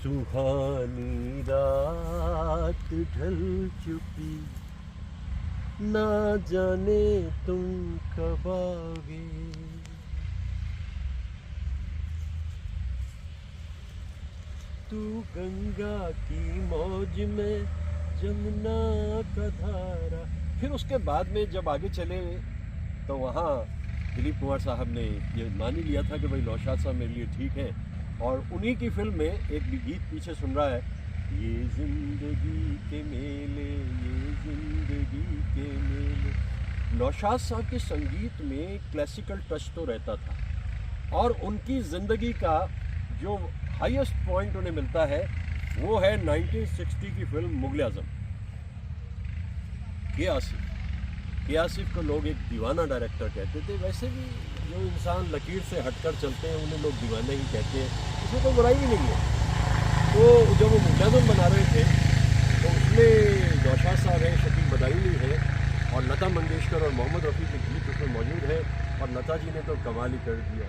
सुहानी रात ढल चुकी, ना जाने तुम कब आओगे। तू गंगा की मौज में, जमुना का धारा। फिर उसके बाद में जब आगे चले तो वहाँ दिलीप कुमार साहब ने ये मान ही लिया था कि भाई नौशाद साहब मेरे लिए ठीक है, और उन्हीं की फिल्म में एक भी गीत पीछे सुन रहा है, ये जिंदगी के मेले, ये जिंदगी के मेले। नौशाद साहब के संगीत में क्लासिकल टच तो रहता था, और उनकी ज़िंदगी का जो हाईएस्ट पॉइंट उन्हें मिलता है वो है 1960 की फिल्म मुगल आजम। के आसिफ को लोग एक दीवाना डायरेक्टर कहते थे। वैसे भी जो इंसान लकीर से हटकर चलते हैं उन्हें लोग दीवाने ही कहते हैं, इसमें कोई बुराई भी नहीं है। तो जब वो मुगल आजम बना रहे थे तो उसमें नौशाद साहब है, शकील बदायूनी है, और लता मंगेशकर और मोहम्मद रफ़ी के गीत उसमें मौजूद है। और लता जी ने तो कमाल ही कर दिया।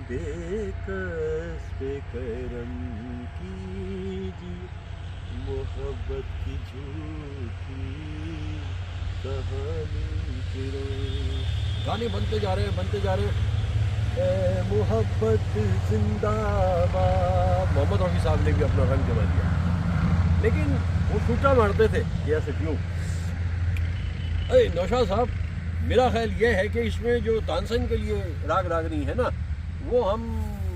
बेकस बेकरम कीजिए मोहब्बत की झूठी कहानी फिर। गाने बनते जा रहे हैं, मोहब्बत जिंदाबाद। मोहम्मद रफ़ी साहब ने भी अपना रंग जमा दिया, लेकिन वो छूटा मारते थे कि ऐसे क्यों। अरे नौशाद साहब, मेरा ख्याल ये है कि इसमें जो तानसेन के लिए राग रागनी है ना, वो हम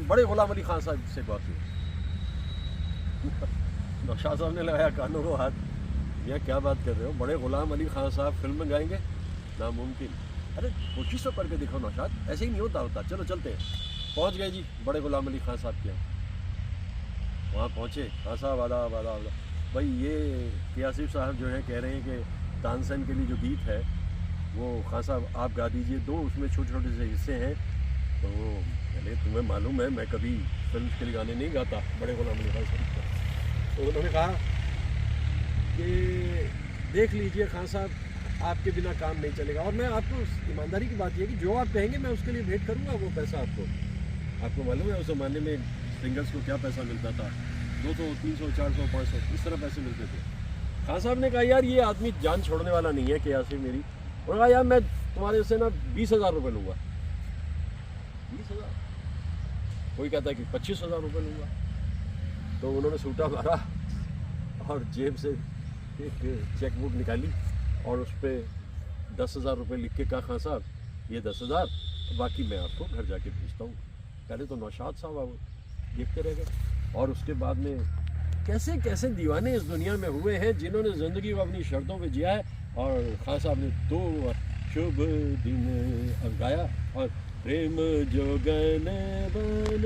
बड़े गुलाम अली खान साहब से बात हुई। नौशाद साहब ने लगाया कानों को हाथ, भैया क्या बात कर रहे हो, बड़े गुलाम अली खान साहब फिल्म में गाएंगे, नामुमकिन। अरे कोशिश तो करके दिखाओ नौशाद, ऐसे ही नहीं होता। चलो चलते हैं। पहुंच गए जी बड़े गुलाम अली खान साहब के यहाँ। वहाँ पहुँचे, खान साहब आदा भाई, ये के आसिफ साहब जो है कह रहे हैं कि तानसेन के लिए जो गीत है वो खान साहब आप गा दीजिए, दो उसमें छोटे छोटे से हिस्से हैं। तो पहले तुम्हें मालूम है मैं कभी फिल्म के लिए गाने नहीं गाता, बड़े गुलाम अली खान साहब को। तो उन्होंने कहा कि देख लीजिए खान साहब, आपके बिना काम नहीं चलेगा। और मैं आपको ईमानदारी की बात यह कि जो आप कहेंगे मैं उसके लिए भेंट करूँगा वो पैसा आपको मालूम है उस ज़माने में सिंगर्स को क्या पैसा मिलता था, 200, 300, 400, 500 इस तरह पैसे मिलते थे। खान साहब ने कहा यार ये आदमी जान छोड़ने वाला नहीं है कि आसिफ मेरी। उन्होंने कहा यार मैं तुम्हारे से ना 20,000 रुपये लूँगा। 20,000? कोई कहता है कि 25,000 रुपये लूँगा। तो उन्होंने सूटा मारा और जेब से एक चेक बुक निकाली और उस पर 10,000 रुपये लिख के कहा खान साहब ये 10,000, बाकी मैं आपको घर जाके भेजता हूँ। पहले तो नौशाद साहब देखते रह गए, और उसके बाद में कैसे कैसे दीवाने इस दुनिया में हुए हैं जिन्होंने ज़िंदगी को अपनी शर्तों पे जिया है। और खान साहब ने 2 शुभ दिन गाया, और प्रेम जोगन बन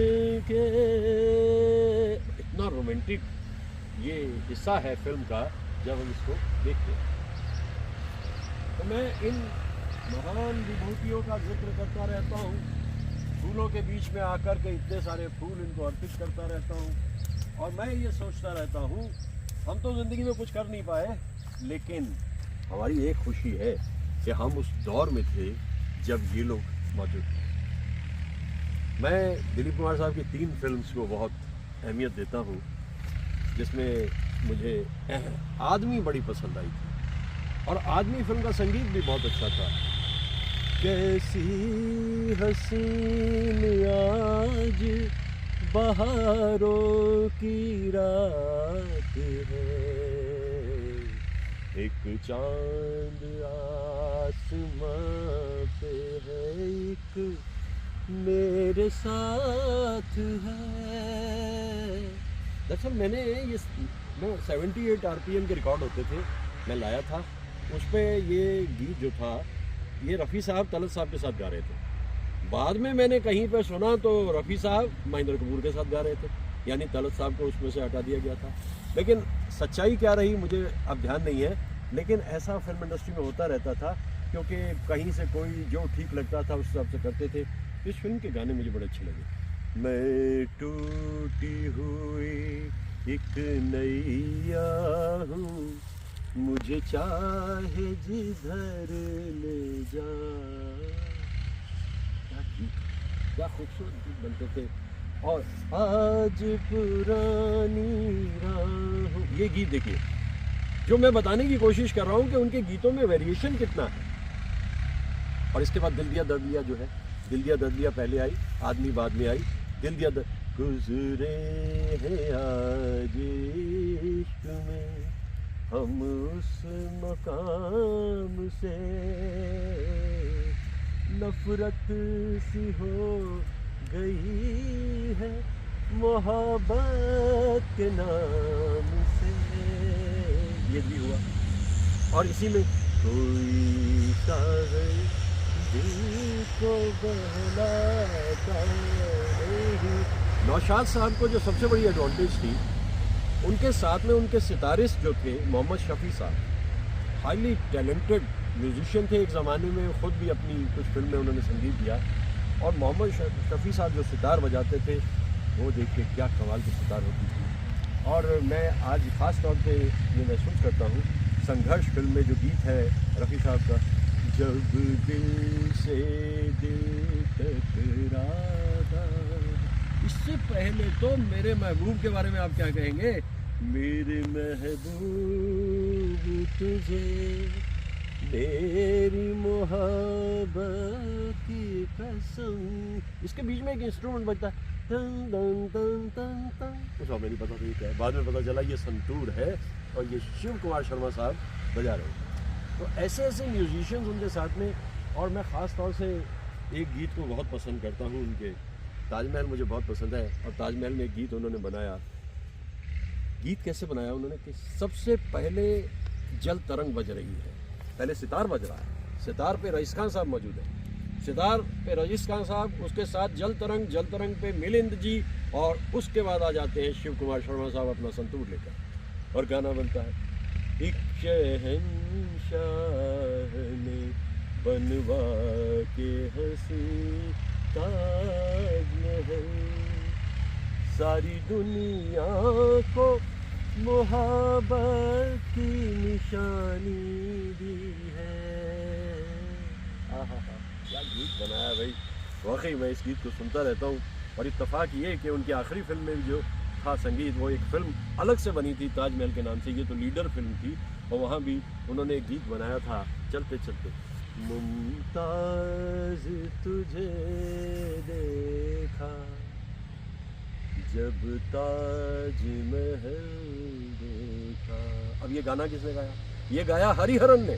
के, इतना रोमांटिक ये हिस्सा है फिल्म का जब हम इसको देखते हैं। तो मैं इन महान विभूतियों का जिक्र करता रहता हूँ, फूलों के बीच में आकर के इतने सारे फूल इनको अर्पित करता रहता हूँ, और मैं ये सोचता रहता हूँ हम तो ज़िंदगी में कुछ कर नहीं पाए, लेकिन हमारी एक खुशी है कि हम उस दौर में थे जब ये लोग मौजूद थे। मैं दिलीप कुमार साहब की 3 फिल्म्स को बहुत अहमियत देता हूँ, जिसमें मुझे आदमी बड़ी पसंद आई थी, और आदमी फिल्म का संगीत भी बहुत अच्छा था। कैसी हसीन आज बहारों की रात है, एक चांद आसमां पे है, एक मेरे साथ है। दरअसल मैंने ये 78 RPM के रिकॉर्ड होते थे, मैं लाया था। उस पर ये गीत जो था ये रफ़ी साहब तलत साहब के साथ गा रहे थे। बाद में मैंने कहीं पर सुना तो रफ़ी साहब महेंद्र कपूर के साथ गा रहे थे, यानी तलत साहब को उसमें से हटा दिया गया था। लेकिन सच्चाई क्या रही मुझे अब ध्यान नहीं है, लेकिन ऐसा फिल्म इंडस्ट्री में होता रहता था, क्योंकि कहीं से कोई जो ठीक लगता था उस हिसाब से करते थे। इस फिल्म के गाने मुझे बड़े अच्छे लगे। मैं टूटी हुई एक नैया हूँ, मुझे चाहे जिधर ले जा। क्या खूबसूरत गीत बनते थे। और आज पुरानी राहों, ये गीत देखिए, जो मैं बताने की कोशिश कर रहा हूँ कि उनके गीतों में वेरिएशन कितना है। और इसके बाद दिल दिया दर्द लिया जो है, दिल दिया दर्द लिया पहले आई, आदमी बाद में आई। दिल दिया दर्द गुजरे हैं आज इश्क में हम उस मकाम से, नफरत सी हो गई है मोहब्बत के नाम से, ये भी हुआ। और इसी में कोई सागर दिल को बहलाता नहीं। नौशाद साहब को जो सबसे बड़ी एडवांटेज थी, उनके साथ में उनके सितारिस्ट जो थे मोहम्मद शफ़ी साहब, हाईली टैलेंटेड म्यूजिशियन थे एक ज़माने में, ख़ुद भी अपनी कुछ फिल्म में उन्होंने संगीत दिया। और मोहम्मद शफ़ी साहब जो सितार बजाते थे, वो देख के क्या कमाल की सितार होती थी। और मैं आज ख़ास तौर पे ये महसूस करता हूँ, संघर्ष फिल्म में जो गीत है रफ़ी साहब का, जब दिल से दिल टकराता, इससे पहले तो मेरे महबूब के बारे में आप क्या कहेंगे, मेरे महबूब तुझे मेरी मोहब्बत की कसम। इसके बीच में एक इंस्ट्रूमेंट बजता है, तन तन तन तन तन, उसका मैं नहीं पता था ये क्या है, बाद में पता चला ये संतूर है और ये शिव कुमार शर्मा साहब बजा रहे हैं। तो ऐसे ऐसे म्यूजिशियंस उनके साथ में। और मैं ख़ास तौर से एक गीत को बहुत पसंद करता हूँ उनके, ताजमहल मुझे बहुत पसंद है। और ताजमहल में एक गीत उन्होंने बनाया, गीत कैसे बनाया उन्होंने कि सबसे पहले जल तरंग बज रही है, पहले सितार बज रहा है, सितार पे रईस खान साहब मौजूद है, सितार पे रईस खान साहब, उसके साथ जल तरंग पे मिलिंद जी, और उसके बाद आ जाते हैं शिव कुमार शर्मा साहब अपना संतूर लेकर, और गाना बनता है, एक शहंशाह ने बनवा के हंसी ताजमहल, सारी दुनिया को मोहब्बत की निशानी दी है। आहा, क्या गीत बनाया भाई, वाकई मैं इस गीत को सुनता रहता हूँ। और इत्तेफाक ये कि उनकी आखिरी फिल्म में जो था संगीत, वो एक फिल्म अलग से बनी थी ताजमहल के नाम से, ये तो लीडर फिल्म थी, और वहाँ भी उन्होंने एक गीत बनाया था, चलते चलते मुमताज तुझे देखा जब ताजमहल देखा। अब ये गाना किसने गाया, ये गाया हरिहरन ने।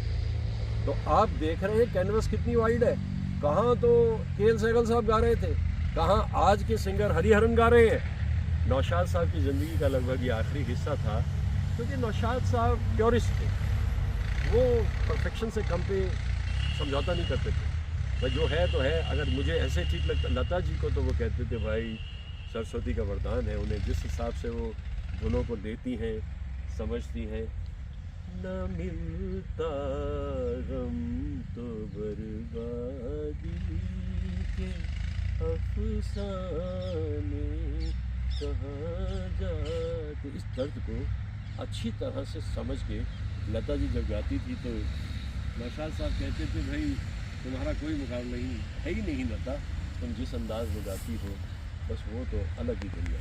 तो आप देख रहे हैं कैनवस कितनी वाइड है, कहाँ तो के.एल. सहगल साहब गा रहे थे, कहाँ आज के सिंगर हरिहरन गा रहे हैं। नौशाद साहब की ज़िंदगी का लगभग ये आखिरी हिस्सा था, क्योंकि नौशाद साहब प्योरिस्ट थे, वो परफेक्शन से कम पे समझौता नहीं करते थे, भाई जो है तो है। अगर मुझे ऐसे ठीक लगता, लता जी को तो वो कहते थे भाई सरस्वती का वरदान है, उन्हें जिस हिसाब से वो धुनों को लेती हैं, समझती हैं। न मिलता गम तो बर्बादी के अफसाने कहाँ जाते, इस दर्द को अच्छी तरह से समझ के लता जी जब गाती थी तो नौशाद साहब कहते थे भाई तुम्हारा कोई मुकाबला नहीं है ही नहीं लता, तुम जिस अंदाज में गाती हो बस वो तो अलग ही दुनिया।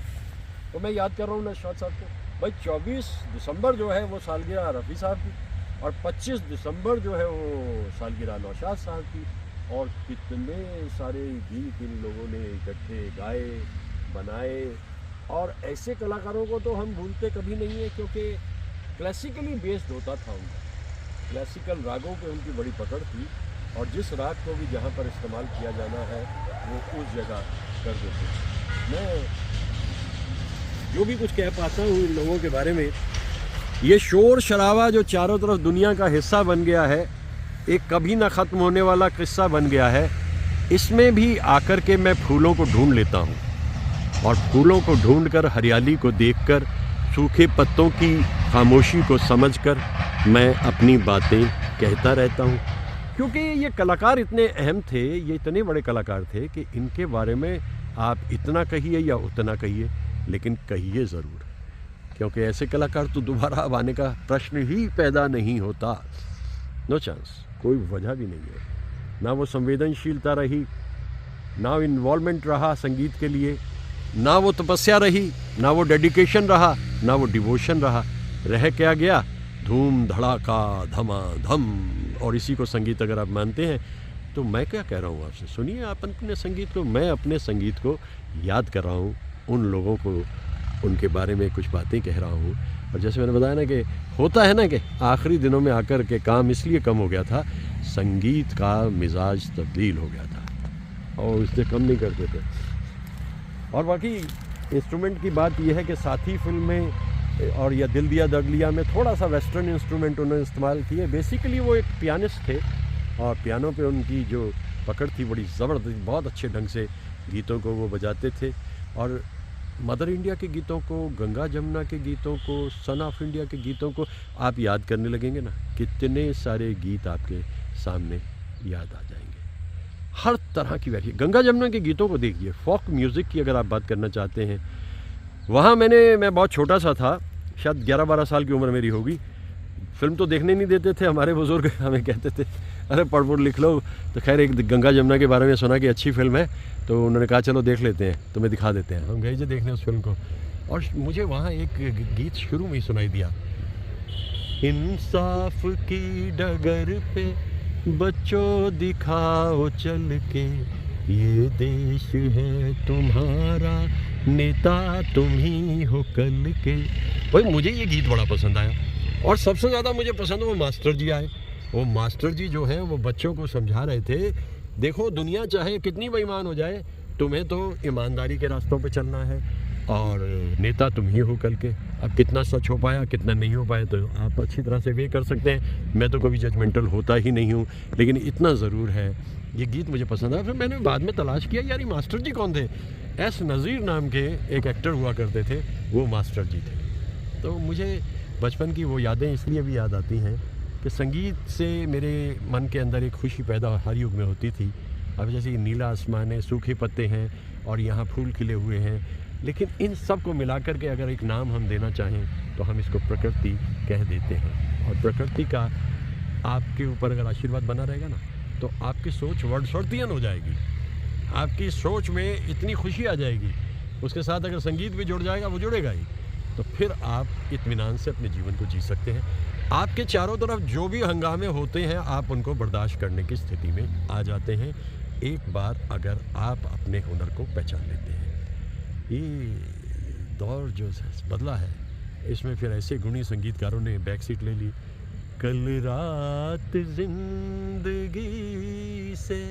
तो मैं याद कर रहा हूँ नौशाद साहब को भाई, 24 दिसंबर जो है वो सालगिरह रफ़ी साहब की, और 25 दिसंबर जो है वो सालगिरह नौशाद साहब की। और कितने सारे गीत इन लोगों ने इकट्ठे गाए, बनाए। और ऐसे कलाकारों को तो हम भूलते कभी नहीं है, क्योंकि क्लासिकली बेस्ड होता था उनका, क्लासिकल रागों पे उनकी बड़ी पकड़ थी, और जिस राग को भी जहाँ पर इस्तेमाल किया जाना है वो उस जगह कर देते थे। मैं जो भी कुछ कह पाता हूँ इन लोगों के बारे में, ये शोर शराबा जो चारों तरफ दुनिया का हिस्सा बन गया है, एक कभी ना ख़त्म होने वाला किस्सा बन गया है, इसमें भी आकर के मैं फूलों को ढूंढ लेता हूँ, और फूलों को ढूंढकर, हरियाली को देखकर, सूखे पत्तों की खामोशी को समझकर मैं अपनी बातें कहता रहता हूँ। क्योंकि ये कलाकार इतने अहम थे, ये इतने बड़े कलाकार थे कि इनके बारे में आप इतना कहिए या उतना कहिए, लेकिन कहिए ज़रूर, क्योंकि ऐसे कलाकार तो दोबारा अब आने का प्रश्न ही पैदा नहीं होता। नो चांस, कोई वजह भी नहीं है, ना वो संवेदनशीलता रही, ना इन्वॉल्वमेंट रहा संगीत के लिए, ना वो तपस्या रही, ना वो डेडिकेशन रहा, ना वो डिवोशन रह क्या गया, धूम धड़ाका धमाधम। और इसी को संगीत अगर आप मानते हैं तो मैं क्या कह रहा हूँ आपसे, सुनिए आप अपने संगीत को। मैं अपने संगीत को याद कर रहा हूँ, उन लोगों को, उनके बारे में कुछ बातें कह रहा हूँ। और जैसे मैंने बताया ना कि होता है ना कि आखिरी दिनों में आकर के काम इसलिए कम हो गया था, संगीत का मिजाज तब्दील हो गया था और उससे कम नहीं करते थे। और बाकी इंस्ट्रूमेंट की बात यह है कि साथी फिल्म में और या दिल दिया दर्द लिया में थोड़ा सा वेस्टर्न इंस्ट्रूमेंट उन्होंने इस्तेमाल किए। बेसिकली वो एक पियानिस्ट थे और पियानो पे उनकी जो पकड़ थी बड़ी ज़बरदस्त, बहुत अच्छे ढंग से गीतों को वो बजाते थे। और मदर इंडिया के गीतों को, गंगा जमुना के गीतों को, सन ऑफ इंडिया के गीतों को आप याद करने लगेंगे ना, कितने सारे गीत आपके सामने याद आ जाएंगे। हर तरह की वैरायटी। गंगा जमुना के गीतों को देखिए, फोक म्यूज़िक की अगर आप बात करना चाहते हैं, वहाँ मैं बहुत छोटा सा था, शायद 11-12 साल की उम्र मेरी होगी। फिल्म तो देखने नहीं देते थे हमारे बुज़ुर्ग, हमें कहते थे अरे पढ़ लिख लो। तो खैर एक गंगा जमुना के बारे में सुना कि अच्छी फिल्म है, तो उन्होंने कहा चलो देख लेते हैं, तुम्हें दिखा देते हैं। हम गए जो देखने उस फिल्म को, और मुझे वहाँ एक गीत शुरू में ही सुनाई दिया, इंसाफ की डगर पे बच्चों दिखाओ चल के, ये देश है तुम्हारा, नेता तुम ही हो कल के। भाई मुझे ये गीत बड़ा पसंद आया, और सबसे ज़्यादा मुझे पसंद वो मास्टर जी आए। वो मास्टर जी जो है वो बच्चों को समझा रहे थे, देखो दुनिया चाहे कितनी बेईमान हो जाए, तुम्हें तो ईमानदारी के रास्तों पे चलना है, और नेता तुम ही हो कल के। अब कितना सच हो पाया कितना नहीं हो पाया तो आप अच्छी तरह से वे कर सकते हैं, मैं तो कभी जजमेंटल होता ही नहीं हूँ। लेकिन इतना ज़रूर है ये गीत मुझे पसंद आया। फिर मैंने बाद में तलाश किया यार ये मास्टर जी कौन थे। एस नज़ीर नाम के एक एक्टर हुआ करते थे, वो मास्टर जी थे। तो मुझे बचपन की वो यादें इसलिए भी याद आती हैं कि संगीत से मेरे मन के अंदर एक खुशी पैदा हर युग में होती थी। अब जैसे ये नीला आसमान है, सूखे पत्ते हैं और यहाँ फूल खिले हुए हैं, लेकिन इन सब को मिला कर के अगर एक नाम हम देना चाहें तो हम इसको प्रकृति कह देते हैं। और प्रकृति का आपके ऊपर अगर आशीर्वाद बना रहेगा ना, तो आपकी सोच वर्डसवर्थियन हो जाएगी, आपकी सोच में इतनी खुशी आ जाएगी। उसके साथ अगर संगीत भी जुड़ जाएगा, वो जुड़ेगा ही, तो फिर आप इत्मीनान से अपने जीवन को जी सकते हैं। आपके चारों तरफ जो भी हंगामे होते हैं आप उनको बर्दाश्त करने की स्थिति में आ जाते हैं, एक बार अगर आप अपने हुनर को पहचान लेते हैं। ये दौर जो बदला है, इसमें फिर ऐसे गुणी संगीतकारों ने बैक सीट ले ली। कल रात जिंदगी से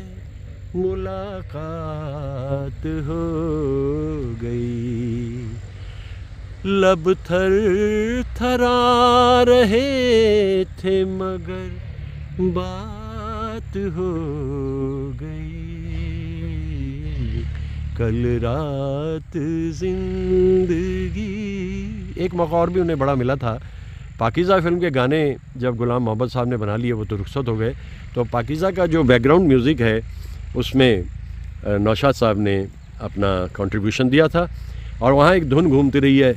मुलाकात हो गई, लब थर थरा रहे थे मगर बात हो गई, कल रात जिंदगी। एक मौका और भी उन्हें बड़ा मिला था, पाकीज़ा फिल्म के गाने जब गुलाम मोहम्मद साहब ने बना लिए, वो तो रुखसत हो गए, तो पाकीज़ा का जो बैकग्राउंड म्यूज़िक है उसमें नौशाद साहब ने अपना कंट्रीब्यूशन दिया था। और वहाँ एक धुन घूमती रही है,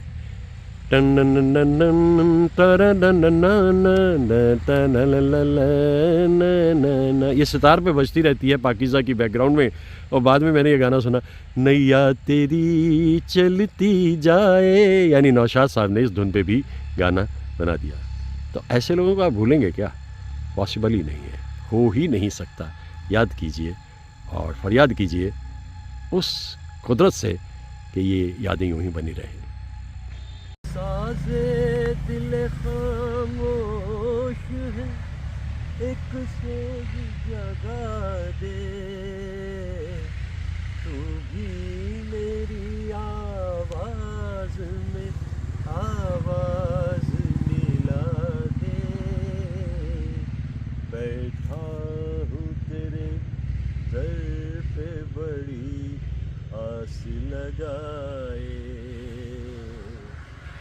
ये सितार पे बजती रहती है पाकीज़ा की बैकग्राउंड में। और बाद में मैंने ये गाना सुना, नैया तेरी चलती जाए, यानी नौशाद साहब ने इस धुन पे भी गाना बना दिया। तो ऐसे लोगों को आप भूलेंगे क्या? पॉसिबल ही नहीं है, हो ही नहीं सकता। याद कीजिए और फरियाद कीजिए उस कुदरत से कि ये यादें यूं ही बनी रहें। साज़े दिल खामोश है, एक सोज जगा दे, तू भी मेरी आवाज़ में आवाज़ मिला दे। बैठा हूँ तेरे दर पे बड़ी आस लगाए,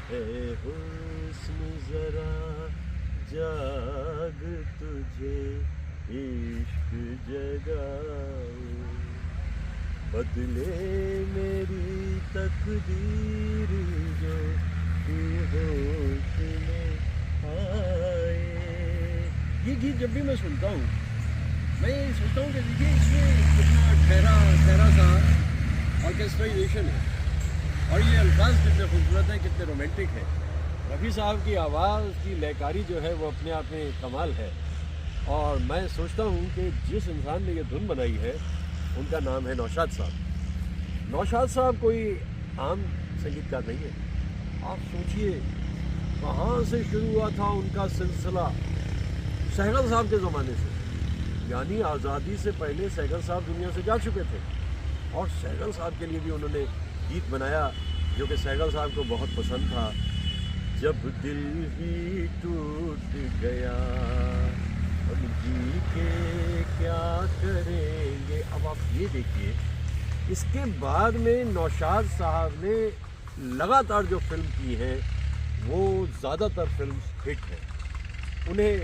ए हुस्न ज़रा जाग तुझे इश्क जगाए, बदले मेरी तकदीर जो तू होश में आए। ये गीत जब भी मैं सुनता हूँ मैं ये सोचता हूँ कि देखिए इसमें कितना ठहरा सा ऑर्केस्ट्राइजेशन है। और ये अल्फाज कितने खूबसूरत हैं, कितने रोमांटिक हैं। रफ़ी साहब की आवाज़ की लयकारी जो है वो अपने आप में कमाल है। और मैं सोचता हूँ कि जिस इंसान ने ये धुन बनाई है उनका नाम है नौशाद साहब। नौशाद साहब कोई आम संगीतकार नहीं है। आप सोचिए कहाँ से शुरू हुआ था उनका सिलसिला, सहगल साहब के ज़माने से, यानी आज़ादी से पहले सहगल साहब दुनिया से जा चुके थे। और सहगल साहब के लिए भी उन्होंने गीत बनाया जो कि सहगल साहब को बहुत पसंद था। जब दिल ही टूट गया अब जी के क्या करेंगे। अब आप ये देखिए, इसके बाद में नौशाद साहब ने लगातार जो फिल्म की हैं वो ज़्यादातर फिल्म हिट है। उन्हें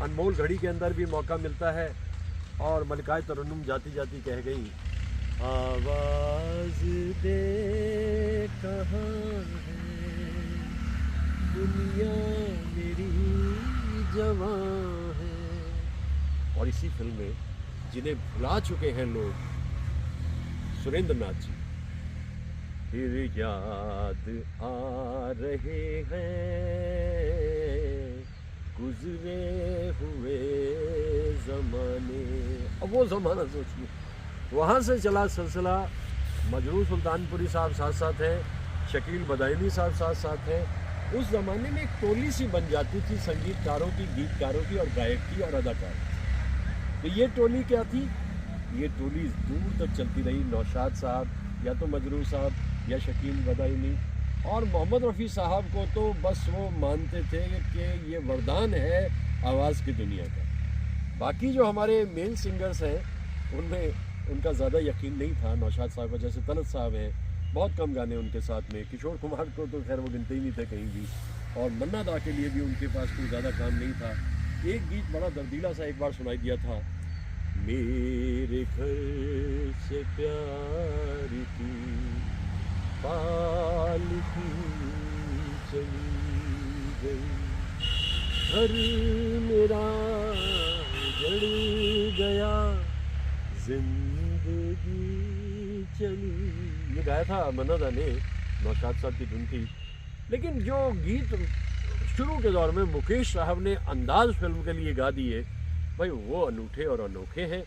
अनमोल घड़ी के अंदर भी मौका मिलता है और मलिकाए तरन्नुम जाती जाती कह गई, आवाज़ दे कहाँ है दुनिया मेरी जवां है। और इसी फिल्म में जिन्हें भुला चुके हैं लोग, सुरेंद्र नाथ जी, फिर याद आ रहे हैं गुजरे हुए ज़माने। अब वो ज़माना सोचिए, वहाँ से चला सिलसिला। मजरूह सुल्तानपुरी साहब साथ साथ हैं, शकील बदायूनी साहब साथ साथ हैं। उस ज़माने में एक टोली सी बन जाती थी संगीतकारों की, गीतकारों की और गायक की और अदाकार। तो ये टोली क्या थी? ये टोली दूर तक चलती रही। नौशाद साहब या तो मजरूह साहब या शकील बदायूनी, और मोहम्मद रफ़ी साहब को तो बस वो मानते थे कि ये वरदान है आवाज़ की दुनिया का। बाकी जो हमारे मेन सिंगर्स हैं उनमें उनका ज़्यादा यकीन नहीं था। नौशाद साहब का जैसे तलत साहब हैं, बहुत कम गाने उनके साथ में। किशोर कुमार को तो खैर वो गिनते ही नहीं थे कहीं भी। और मन्ना दा के लिए भी उनके पास कोई ज़्यादा काम नहीं था। एक गीत बड़ा दर्दीला सा एक बार सुनाई दिया था, मेरे घर से प्यार की पालकी चली गई, घर मेरा जड़ गया, जिंदगी चली। ये गाया था मन्ना दा ने, नौशाद साहब की धुन थी। लेकिन जो गीत शुरू के दौर में मुकेश साहब ने अंदाज फिल्म के लिए गा दिए, भाई वो अनूठे और अनोखे हैं।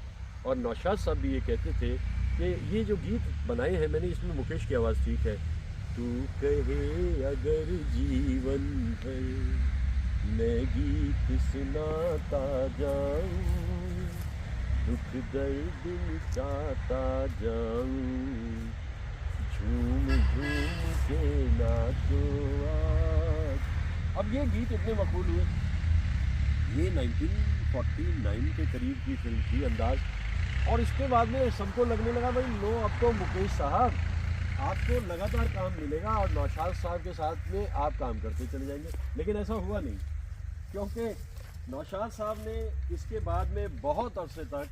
और नौशाद साहब भी ये कहते थे कि ये जो गीत बनाए हैं मैंने, इसमें मुकेश की आवाज़ ठीक है। तू कहे अगर जीवन भर मैं गीत सुनाता जाऊं, दुख दर्द मिटाता जाऊं, झूम झूम के नाचो आज। अब ये गीत इतने मकबूल हुए। ये 1949 के करीब की फिल्म थी अंदाज। और इसके बाद में सबको लगने लगा भाई लो, अब तो मुकेश साहब आपको लगातार काम मिलेगा और नौशाद साहब के साथ में आप काम करते चले जाएंगे। लेकिन ऐसा हुआ नहीं, क्योंकि नौशाद साहब ने इसके बाद में बहुत अरसे तक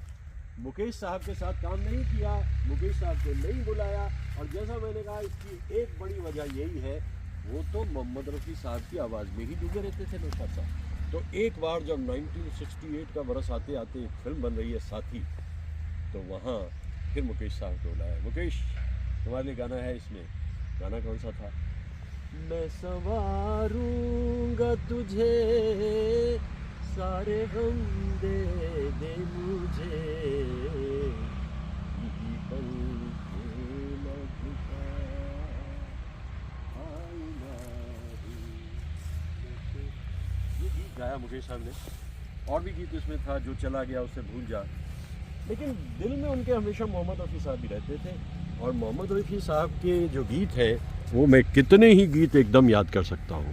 मुकेश साहब के साथ काम नहीं किया, मुकेश साहब को नहीं बुलाया। और जैसा मैंने कहा, इसकी एक बड़ी वजह यही है, वो तो मोहम्मद रफ़ी साहब की आवाज़ में ही डूबे रहते थे नौशाद साहब। तो एक बार जब 1968 का बरस आते आते फिल्म बन रही है साथी, तो वहाँ फिर मुकेश साहब को बुलाया। मुकेश, तुम्हारे लिए गाना है इसमें। गाना कौन सा था? मैं संवारूंगा तुझे, सारे गम दे दे मुझे, यही पल के न झुका, आईना ही। ये गीत गाया मुकेश साहब ने। और भी गीत इसमें था, जो चला गया उसे भूल जा। लेकिन दिल में उनके हमेशा मोहम्मद रफ़ी साहब भी रहते थे। और मोहम्मद रफ़ी साहब के जो गीत हैं वो मैं कितने ही गीत एकदम याद कर सकता हूँ।